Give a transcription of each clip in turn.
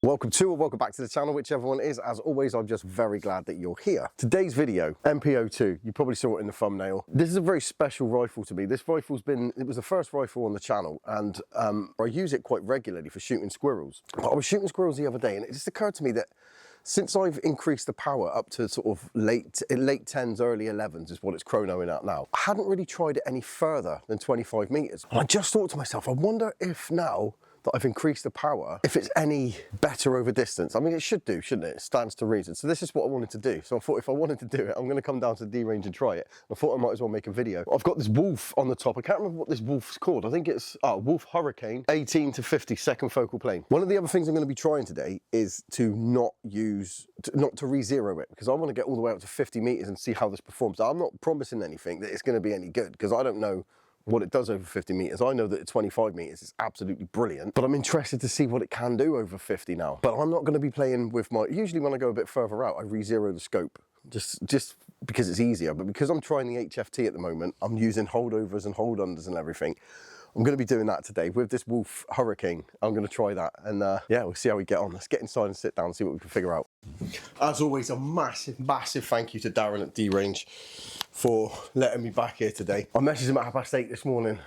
Welcome to or welcome back to the channel, whichever one it is. As always, I'm just very glad that you're here. Today's video, NP02, you probably saw it in the thumbnail. This is a very special rifle to me. This rifle's it was the first rifle on the channel, and I use it quite regularly for shooting squirrels. But I was shooting squirrels the other day, and it just occurred to me that since I've increased the power up to sort of late 10s, early 11s is what it's chronoing at now, I hadn't really tried it any further than 25 meters. And I just thought to myself, I wonder if now that I've increased the power, if it's any better over distance. I mean, it should do, shouldn't it? It stands to reason. So this is what I wanted to do. So I thought if I wanted to do it, I'm gonna come down to the D range and try it. I thought I might as well make a video. I've got this wolf on the top. I can't remember what this wolf's called. I think it's Wolf Hurricane 18 to 50 second focal plane. One of the other things I'm gonna be trying today is to not to re-zero it, because I wanna get all the way up to 50 meters and see how this performs. I'm not promising anything that it's gonna be any good, because I don't know what it does over 50 meters. I know that at 25 meters is absolutely brilliant, but I'm interested to see what it can do over 50 now. But I'm not going to be playing with usually when I go a bit further out, I re-zero the scope, just because it's easier. But because I'm trying the HFT at the moment, I'm using holdovers and hold unders and everything. I'm going to be doing that today with this Wolf Hurricane. I'm going to try that, and yeah, we'll see how we get on. Let's get inside and sit down and see what we can figure out. As always, a massive thank you to Darren at D Range for letting me back here today. I messaged him at 8:30 this morning.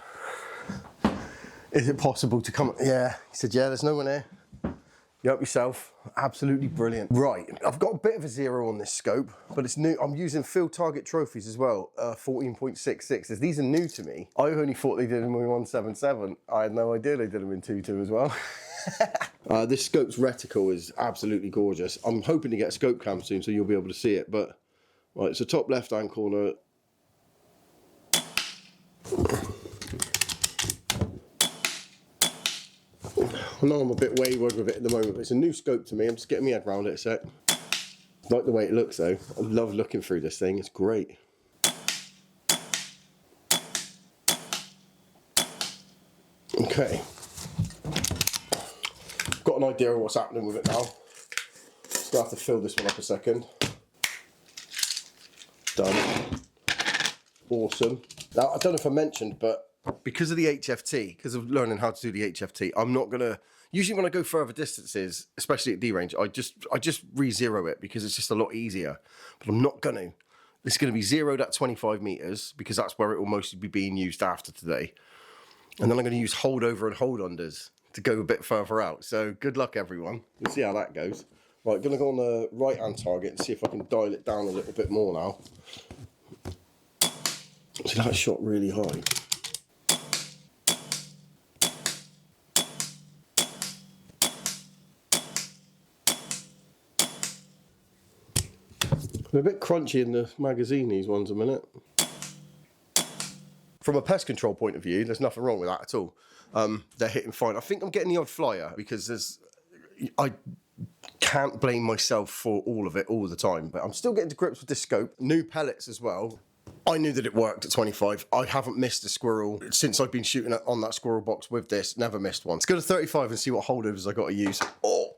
Is it possible to come? Yeah, he said, yeah, there's no one here. You help yourself. Absolutely brilliant. Right, I've got a bit of a zero on this scope, but it's new. I'm using field target trophies as well, 14.66s. These are new to me. I only thought they did them in 177. I had no idea they did them in 2.2 as well. This scope's reticle is absolutely gorgeous. I'm hoping to get a scope cam soon so you'll be able to see it, but right, so top left-hand corner. I know I'm a bit wayward with it at the moment, but it's a new scope to me. I'm just getting my head around it a sec. I like the way it looks though. I love looking through this thing, it's great. Okay. Got an idea of what's happening with it now. Just gonna have to fill this one up a second. Done. Awesome. Now, I don't know if I mentioned, but because of the HFT, because of learning how to do the HFT, I'm not gonna, usually when I go further distances, especially at D range, I just re-zero it because it's just a lot easier, but I'm not gonna. It's gonna be zeroed at 25 meters because that's where it will mostly be being used after today. And then I'm gonna use holdover and hold unders to go a bit further out. So good luck everyone. We'll see how that goes. Right, gonna go on the right hand target and see if I can dial it down a little bit more now. See, that shot really high. They're a bit crunchy in the magazine, these ones, a minute. From a pest control point of view, there's nothing wrong with that at all. They're hitting fine. I think I'm getting the odd flyer because I can't blame myself for all of it all the time, but I'm still getting to grips with this scope. New pellets as well. I knew that it worked at 25. I haven't missed a squirrel since I've been shooting on that squirrel box with this. Never missed one. Let's go to 35 and see what holdovers I got to use. Oh,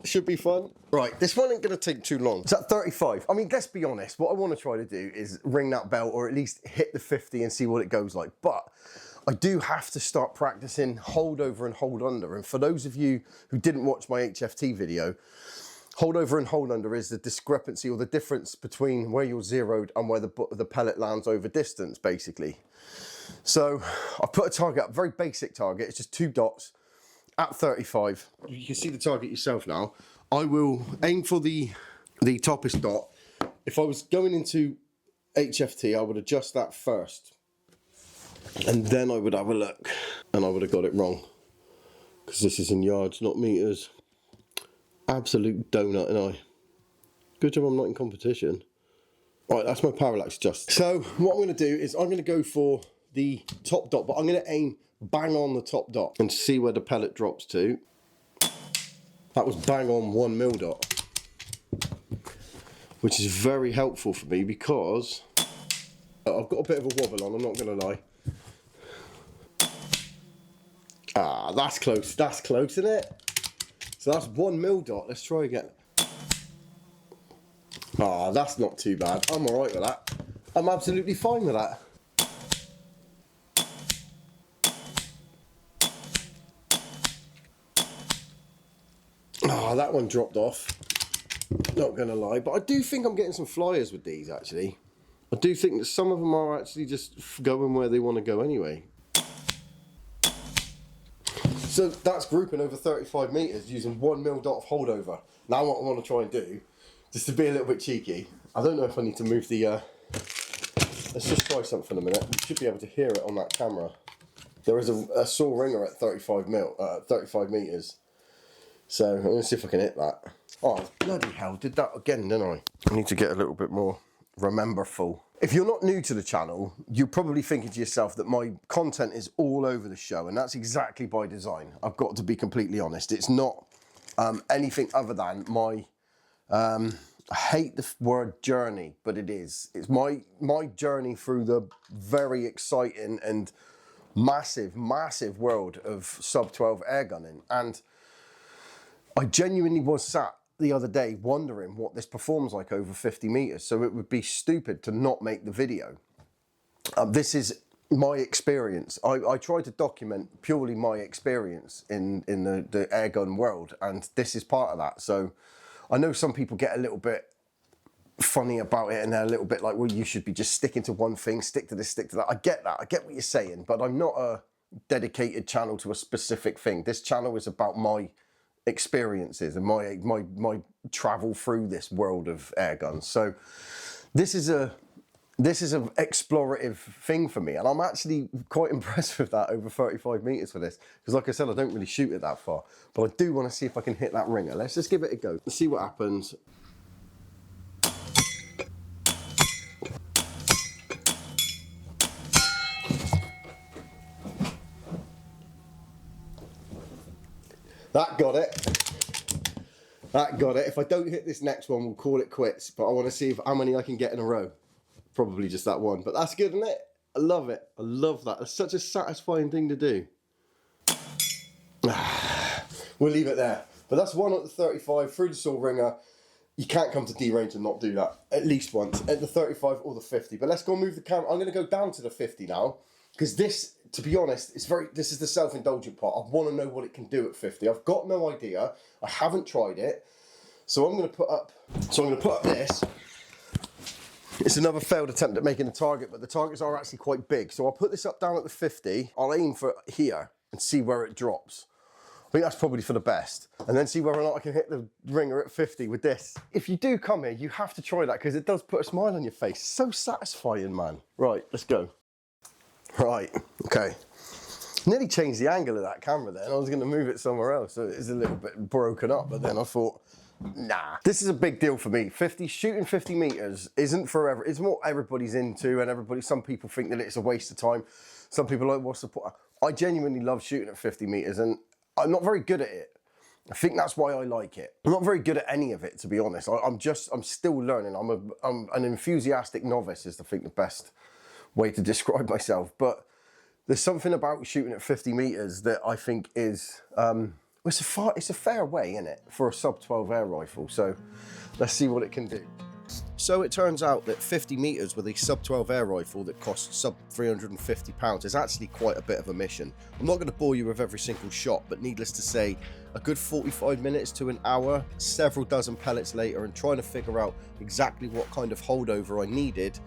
should be fun. Right, this one ain't gonna take too long. It's at 35. I mean, let's be honest. What I want to try to do is ring that bell or at least hit the 50 and see what it goes like. But I do have to start practicing holdover and hold under. And for those of you who didn't watch my HFT video, holdover and hold under is the discrepancy or the difference between where you're zeroed and where the pellet lands over distance, basically. So I've put a target up, very basic target. It's just 2 dots at 35. You can see the target yourself now. I will aim for the toppest dot. If I was going into HFT, I would adjust that first. And then I would have a look. And I would have got it wrong. Because this is in yards, not meters. Absolute donut, and I. Good job I'm not in competition. Right, that's my parallax adjust. So what I'm going to do is I'm going to go for the top dot, but I'm going to aim bang on the top dot and see where the pellet drops to. That was bang on 1 mil dot, which is very helpful for me because I've got a bit of a wobble on, I'm not going to lie. Ah, that's close, isn't it? So that's 1 mil dot. Let's try again. Ah, that's not too bad. I'm all right with that. I'm absolutely fine with that. Oh, that one dropped off. Not gonna lie, but I do think I'm getting some flyers with these actually. I do think that some of them are actually just going where they want to go anyway. So that's grouping over 35 meters using 1mm dot of holdover. Now what I want to try and do, just to be a little bit cheeky, I don't know if I need to move the, let's just try something a minute. You should be able to hear it on that camera. There is a saw ringer at 35 meters. So I'm going to see if I can hit that. Oh, bloody hell, did that again, didn't I need to get a little bit more rememberful. If you're not new to the channel, you're probably thinking to yourself that my content is all over the show, and that's exactly by design. I've got to be completely honest. It's not anything other than my, I hate the word journey, but it is. It's my journey through the very exciting and massive world of sub-12 airgunning. And I genuinely was sat the other day wondering what this performs like over 50 meters. So it would be stupid to not make the video. This is my experience. I try to document purely my experience in the airgun world, and this is part of that. So I know some people get a little bit funny about it, and they're a little bit like, well, you should be just sticking to one thing, stick to this, stick to that. I get that, I get what you're saying, but I'm not a dedicated channel to a specific thing. This channel is about my experiences and my travel through this world of air guns. So this is an explorative thing for me, and I'm actually quite impressed with that over 35 meters for this, because like I said, I don't really shoot it that far, but I do want to see if I can hit that ringer. Let's just give it a go. Let's see what happens. That got it. That got it. If I don't hit this next one, we'll call it quits. But I want to see how many I can get in a row. Probably just that one. But that's good, isn't it? I love it. I love that. It's such a satisfying thing to do. We'll leave it there. But that's one at the 35 through the saw ringer. You can't come to D-range and not do that. At least once. At the 35 or the 50. But let's go and move the camera. I'm going to go down to the 50 now. Because this, to be honest, this is the self-indulgent part. I want to know what it can do at 50. I've got no idea. I haven't tried it. So I'm going to put up this. It's another failed attempt at making a target, but the targets are actually quite big. So I'll put this up down at the 50. I'll aim for here and see where it drops. I think that's probably for the best. And then see whether or not I can hit the ringer at 50 with this. If you do come here, you have to try that, because it does put a smile on your face. So satisfying, man. Right, let's go. Right, okay. Nearly changed the angle of that camera then. I was going to move it somewhere else, so it's a little bit broken up, but then I thought, nah. This is a big deal for me. Shooting 50 meters isn't forever. It's what everybody's into, and some people think that it's a waste of time. Some people are like, what's the point? I genuinely love shooting at 50 meters, and I'm not very good at it. I think that's why I like it. I'm not very good at any of it, to be honest. I'm still learning. I'm an enthusiastic novice is, I think, the best way to describe myself. But there's something about shooting at 50 meters that I think is, it's a fair way, isn't it, for a sub-12 air rifle. So let's see what it can do. So it turns out that 50 meters with a sub-12 air rifle that costs sub £350 is actually quite a bit of a mission. I'm not going to bore you with every single shot, but needless to say, a good 45 minutes to an hour, several dozen pellets later, and trying to figure out exactly what kind of holdover I needed,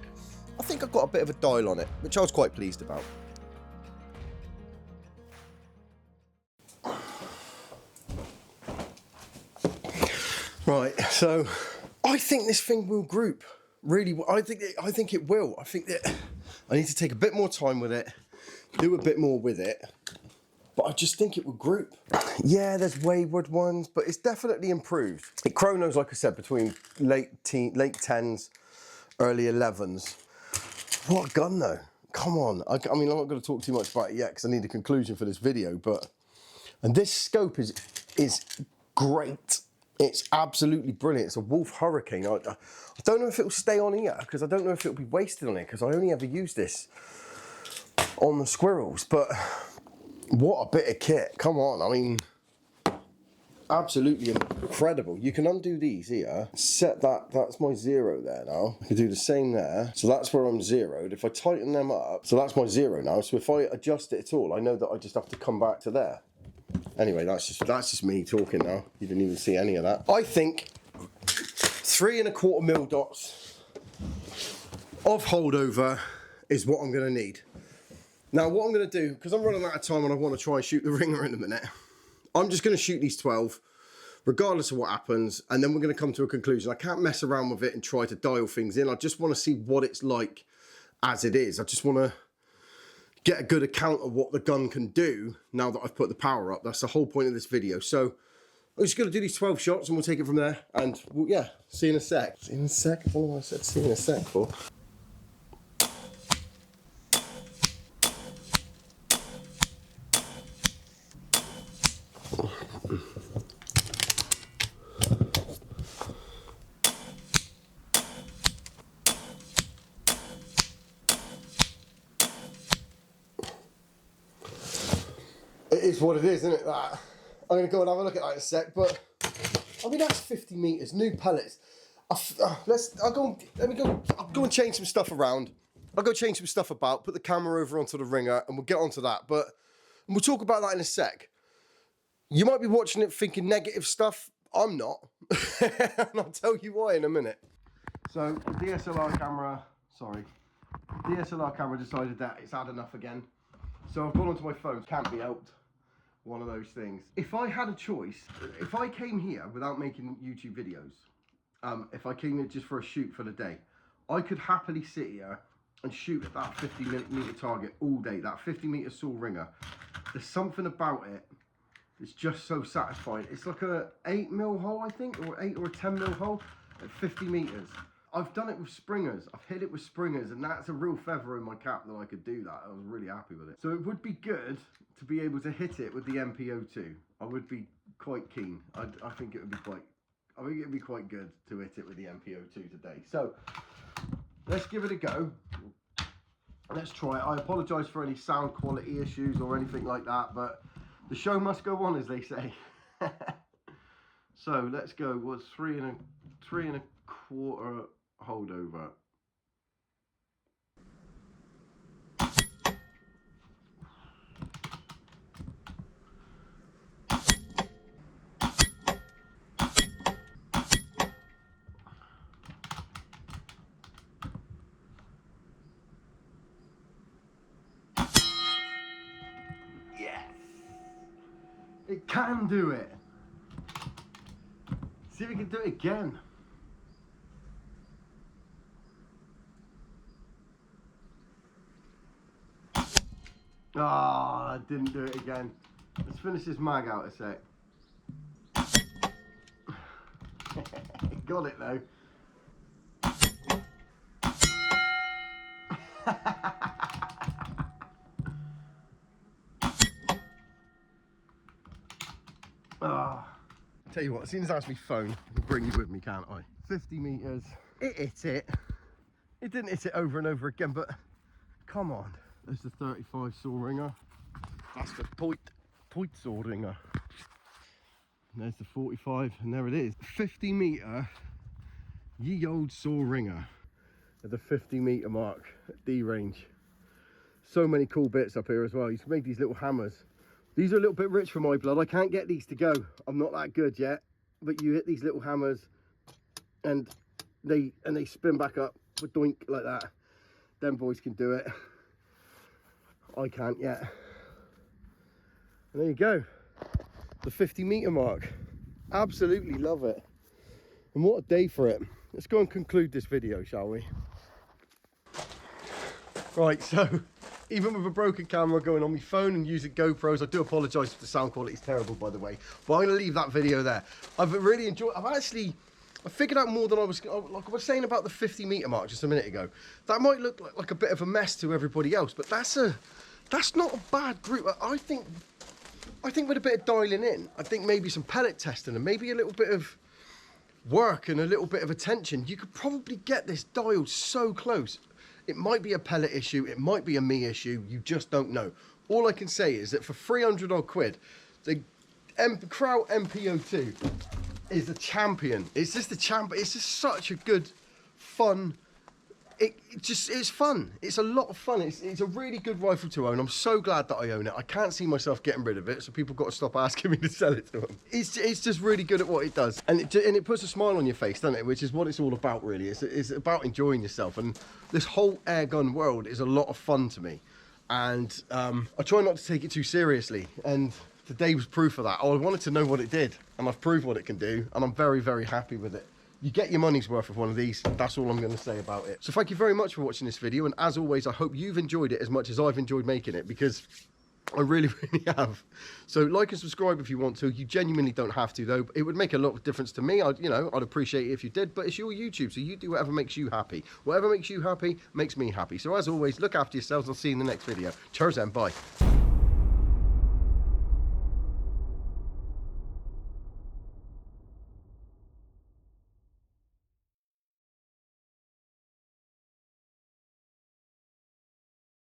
I think I got a bit of a dial on it, which I was quite pleased about. Right, so I think this thing will group really well. I think it will. I think that I need to take a bit more time with it, do a bit more with it, but I just think it will group. Yeah, there's wayward ones, but it's definitely improved. It chronos, like I said, between late 10s, early 11s. What a gun though. Come on. I mean, I'm not going to talk too much about it yet because I need a conclusion for this video, and this scope is great. It's absolutely brilliant. It's a Wolf Hurricane. I don't know if it'll stay on here, because I don't know if it'll be wasted on it, because I only ever use this on the squirrels, but what a bit of kit. Come on. I mean, absolutely incredible. You can undo these here, set that's my 0 there now. I can do the same there. So that's where I'm zeroed. If I tighten them up, so that's my 0 now. So if I adjust it at all, I know that I just have to come back to there. Anyway, that's just me talking now. You didn't even see any of that. I think 3 1/4 mil dots of holdover is what I'm going to need. Now, what I'm going to do, because I'm running out of time and I want to try and shoot the ringer in a minute, I'm just going to shoot these 12, regardless of what happens, and then we're going to come to a conclusion. I can't mess around with it and try to dial things in. I just want to see what it's like as it is. I just want to get a good account of what the gun can do now that I've put the power up. That's the whole point of this video. So I'm just going to do these 12 shots and we'll take it from there. And we'll, yeah, see you in a sec. See you in a sec? I don't know what I said see you in a sec for. It is what it is, isn't it? That I'm going to go and have a look at that in a sec, but I mean that's 50 meters, new pellets. I'll go and change some stuff around. I'll go change some stuff about, put the camera over onto the ringer, and we'll get onto that. But we'll talk about that in a sec. You might be watching it thinking negative stuff. I'm not, and I'll tell you why in a minute. So the DSLR camera decided that it's had enough again. So I've gone onto my phone. Can't be helped. One of those things. If I had a choice, if I came here without making YouTube videos, if I came here just for a shoot for the day, I could happily sit here and shoot at that 50 meter target all day, that 50 meter saw ringer. There's something about it that's just so satisfying. It's like a 8 mil hole, I think, or 8 or a 10 mil hole at 50 meters. I've done it with springers. I've hit it with springers, and that's a real feather in my cap that I could do that. I was really happy with it. So it would be good to be able to hit it with the NP02. I would be quite keen. I think it would be quite good to hit it with the NP02 today. So let's give it a go. Let's try it. I apologise for any sound quality issues or anything like that, but the show must go on, as they say. So let's go. What's 3 1/4 holdover? Yes, it can do it. See if we can do it again. Ah, I didn't do it again. Let's finish this mag out a sec. Got it though. Tell you what, as soon as I have my phone, I can bring you with me, can't I? 50 meters. It hit it. It didn't hit it over and over again, but come on. There's the 35 saw ringer. That's the point saw ringer. And there's the 45, and there it is. 50 meter ye old saw ringer at the 50 meter mark at D range. So many cool bits up here as well. You can make these little hammers. These are a little bit rich for my blood. I can't get these to go. I'm not that good yet. But you hit these little hammers and they spin back up with doink like that. Them boys can do it. I can't yet. And there you go. The 50 meter mark. Absolutely love it. And what a day for it. Let's go and conclude this video, shall we? Right, so even with a broken camera going on my phone and using GoPros, I do apologise if the sound quality is terrible, by the way, but I'm going to leave that video there. I've really enjoyed, I figured out more than I was, like I was saying about the 50 meter mark just a minute ago. That might look like a bit of a mess to everybody else, but that's not a bad group. I think with a bit of dialing in, I think maybe some pellet testing and maybe a little bit of work and a little bit of attention, you could probably get this dialed so close. It might be a pellet issue, it might be a me issue, you just don't know. All I can say is that for 300 odd quid, the Kral NP02 is a champion. It's just a champion. It's just such a good, fun, it's fun. It's a lot of fun. It's a really good rifle to own. I'm so glad that I own it. I can't see myself getting rid of it, so people got to stop asking me to sell it to them. It's just really good at what it does, and it puts a smile on your face, doesn't it? Which is what it's all about, really. It's about enjoying yourself, and this whole air gun world is a lot of fun to me, and I try not to take it too seriously, and today was proof of that. I wanted to know what it did, and I've proved what it can do, and I'm very, very happy with it. You get your money's worth of one of these. That's all I'm going to say about it. So thank you very much for watching this video. And as always, I hope you've enjoyed it as much as I've enjoyed making it, because I really, really have. So like and subscribe if you want to. You genuinely don't have to, though. It would make a lot of difference to me. I'd appreciate it if you did, but it's your YouTube, so you do whatever makes you happy. Whatever makes you happy makes me happy. So as always, look after yourselves. I'll see you in the next video. Cheers and bye.